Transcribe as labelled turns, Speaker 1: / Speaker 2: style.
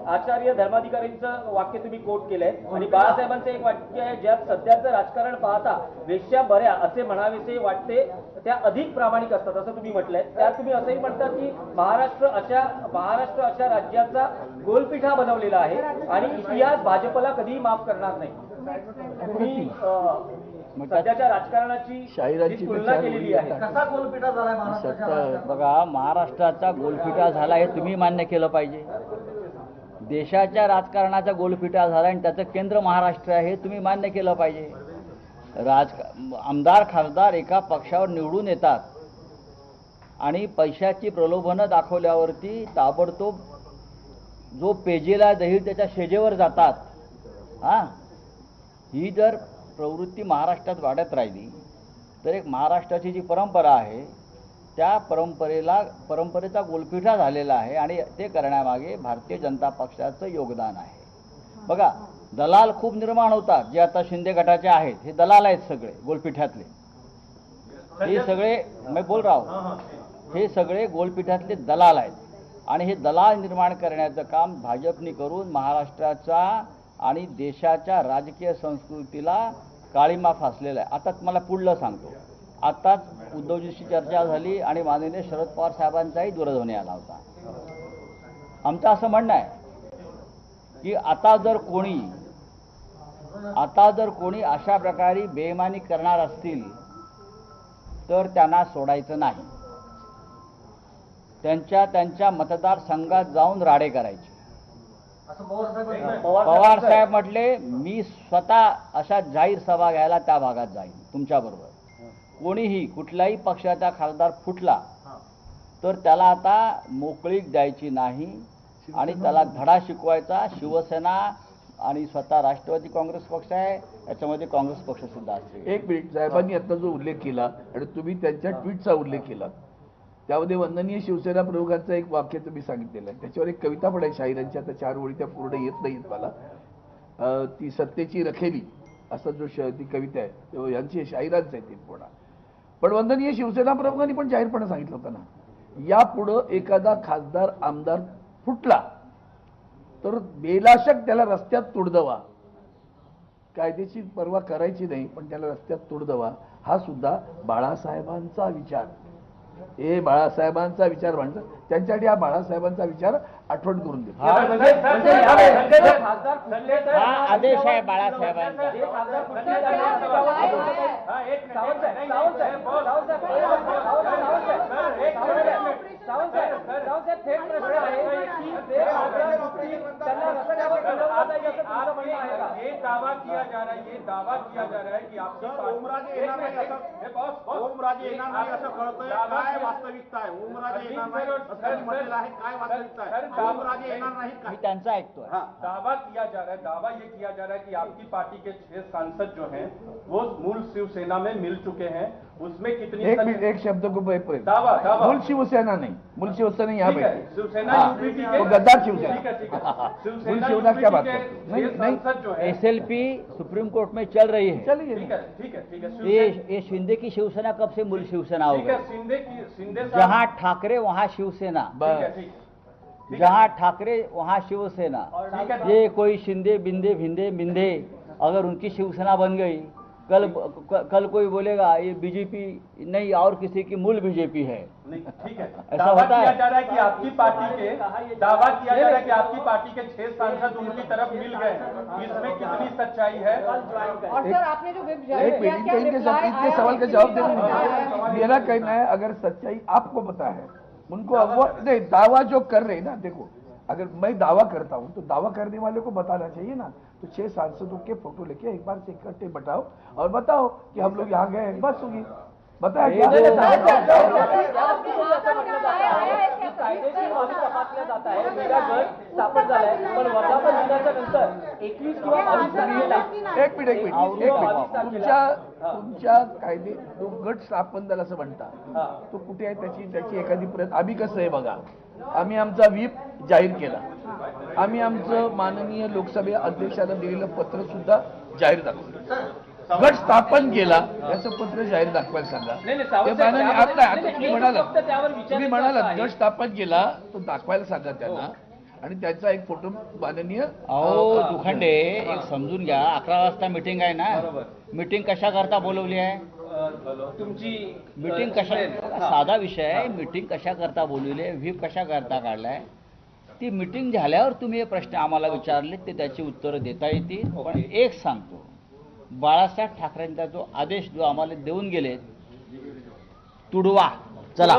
Speaker 1: आचार्य धर्माधिकारींचं वाक्य तुम्ही कोट केलंय आणि बाळासाहेबांचं एक वाक्य आहे, ज्यात सध्याचं राजकारण पाहता वेश्या बऱ्या असे म्हणावेसे वाटते त्या अधिक प्रामाणिक असतात असं तुम्ही म्हटलंय. त्यात तुम्ही असंही म्हणतात की महाराष्ट्र अशा राज्याचा गोलपिठा बनवलेला आहे आणि इतिहास भाजपला कधीही माफ करणार नाही. तुम्ही सध्याच्या राजकारणाची तुलना केलेली आहे. कसा गोलपिठा झालाय महाराष्ट्राचा?
Speaker 2: बघा, महाराष्ट्राचा गोलपिठा झाला हे तुम्ही मान्य केलं पाहिजे. देशाच्या राजकारणाचा गोलपिठा झाला आणि त्याचं केंद्र महाराष्ट्र आहे हे तुम्ही मान्य केलं पाहिजे. आमदार खासदार एका पक्षावर निवडून येतात आणि पैशाची प्रलोभनं दाखवल्यावरती ताबडतोब जो पेजेला दही त्याच्या शेजेवर जातात. ही जर प्रवृत्ती महाराष्ट्रात वाढत राहिली तर एक महाराष्ट्राची जी परंपरा आहे त्या परंपरेचा गोलपिठा झालेला आहे आणि ते करण्यामागे भारतीय जनता पक्षाचं योगदान आहे. बघा, दलाल खूप निर्माण होतात जे आता शिंदे गटाचे आहेत. हे दलाल आहेत सगळे गोलपिठातले. हे सगळे मी बोल रहा हूं, हे सगळे गोलपिठातले दलाल आहेत आणि हे दलाल निर्माण करण्याचं काम भाजपने करून महाराष्ट्राचा आणि देशाच्या राजकीय संस्कृतीला काळीमा फासलेला आहे. आता मला पुढलं सांगतो. आताच उद्धवजींशी चर्चा झाली आणि माननीय शरद पवार साहेबांचाही दूरध्वनी आला होता. आमचं असं म्हणणं आहे की आता जर कोणी अशा प्रकारे बेईमानी करणार असतील तर त्यांना सोडायचं नाही. त्यांच्या मतदारसंघात जाऊन राडे करायचे. पवार साहेब म्हटले, मी स्वतः अशा जाहीर सभा घ्यायला त्या भागात जाईन तुमच्याबरोबर. कोणीही कुठलाही पक्षाचा खासदार फुटला तर त्याला आता मोकळीक द्यायची नाही आणि त्याला धडा शिकवायचा. शिवसेना आणि स्वतः राष्ट्रवादी काँग्रेस पक्ष आहे, याच्यामध्ये काँग्रेस पक्ष सुद्धा असते.
Speaker 3: एक मिनिट, साहेबांनी आता जो उल्लेख केला आणि तुम्ही त्यांच्या ट्विटचा उल्लेख केला, त्यामध्ये वंदनीय शिवसेना प्रमुखांचं एक वाक्य तुम्ही सांगितलेलं आहे. त्याच्यावर एक कविता पण आहे शाहिरांची. आता 4 ओळी त्या पूर्ण येत नाहीत मला. ती सत्तेची रखेली असं ती कविता आहे, यांची शाहिरांचं आहे ते पूर्ण. पण वंदनीय शिवसेना प्रमुखांनी पण जाहीरपणे सांगितलं होतं ना, यापुढं एखादा खासदार आमदार फुटला तर बेलाशक त्याला रस्त्यात तुडदवा, कायद्याची पर्वा करायची नाही पण त्याला रस्त्यात तुडदवा, हा सुद्धा बाळासाहेबांचा विचार. हे बाळासाहेबांचा विचार म्हणतात. त्यांच्यासाठी हा बाळासाहेबांचा विचार आठवण करून देतो.
Speaker 2: हा आदेश आहे बाळासाहेबांचा.
Speaker 1: ये दावा किया जा रहा है कि आपकी ओमराजे येणार नाही असं कळतंय. काय वास्तविकता आहे? ओमराजे येणार नाही असं म्हटलेलं आहे. काय वास्तविकता आहे? ओमराजे येणार नाही
Speaker 2: मी त्यांचा ऐकतोय.
Speaker 1: दावा किया जा रहा है, दावा ये किया जा रहा है कि आपकी पार्टी के 6 सांसद जो हैं वो मूल शिवसेना में मिल चुके हैं. उसमें कितनी
Speaker 3: एक शब्द को
Speaker 1: दावा
Speaker 3: मूल शिवसेना नहीं, मूल शिवसेना यहाँ पे
Speaker 1: शिवसेना
Speaker 3: गद्दार शिवसेना. मूल शिवसेना क्या बात करते?
Speaker 1: नहीं,
Speaker 2: SLP सुप्रीम कोर्ट में चल रही है.
Speaker 3: चलिए,
Speaker 1: ठीक है.
Speaker 2: ये शिंदे की शिवसेना कब से मूल शिवसेना हो गई?
Speaker 1: शिंदे
Speaker 2: जहाँ ठाकरे वहाँ शिवसेना, जहाँ ठाकरे वहाँ शिवसेना. ये कोई शिंदे बिंदे भिंदे बिंदे अगर उनकी शिवसेना बन गई, कल कोई बोलेगा ये बीजेपी नहीं और किसी की मूल बीजेपी है.
Speaker 1: ठीक है.
Speaker 2: ऐसा होता है.
Speaker 1: दावा किया जा रहा है कि आपकी पार्टी के 6 सांसद उनकी तरफ मिल गए. इसमें कितनी सच्चाई है?
Speaker 4: और सर आपने जो
Speaker 3: एक मिनट, इनके सवाल का जवाब देने. मेरा कहना है अगर सच्चाई आपको पता है, उनको नहीं, दावा जो कर रहे हैं ना, देखो अगर मैं दावा करता हूं तो दावा करने वाले को बताना चाहिए ना. तो 6 सांसदों के फोटो लेके एक बार से इकट्ठे बताओ और बताओ कि हम लोग यहाँ गए, बस होगी. बताया क्या?
Speaker 1: तपासल्या जात आहे. मेगा गट स्थापन झालाय पण वर्धापन दिनाच्या नंतर 21 किंवा 22 तारखेला
Speaker 3: एक मिनिट तुमच्या कायदे तो गट स्थापन झाला असं म्हणता, तो कुठे आहे? त्याची एखादी प्रत. आम्ही कसं आहे बघा, आम्ही आमचा व्हीप जाहीर केला, आम्ही आमचं माननीय लोकसभे अध्यक्षांना दिलेलं पत्र सुद्धा जाहीर दाखवलं. गट स्थापन केला याचं पत्र जाहीर दाखवायला सांगा. तुम्ही म्हणालात गट स्थापन केला तो दाखवायला सांगा त्यांना आणि त्याचा एक फोटो माननीय
Speaker 2: अहो दुखंडे एक समजून घ्या, 11 वाजता मीटिंग आहे ना.
Speaker 1: बरोबर.
Speaker 2: मीटिंग कशा करता बोलवली आहे?
Speaker 1: तुमची
Speaker 2: मीटिंग कशा, साधा विषय आहे, मीटिंग कशा करता बोलवली आहे, व्हीप कशा करता काढलाय? ती मीटिंग झाल्यावर तुम्ही हे प्रश्न आम्हाला विचारले ते त्याची उत्तरं देता येतील. पण एक सांगतो, बाळासाहेब ठाकरेंचा जो आदेश जो आम्हाला देऊन गेले, तुडवा चला.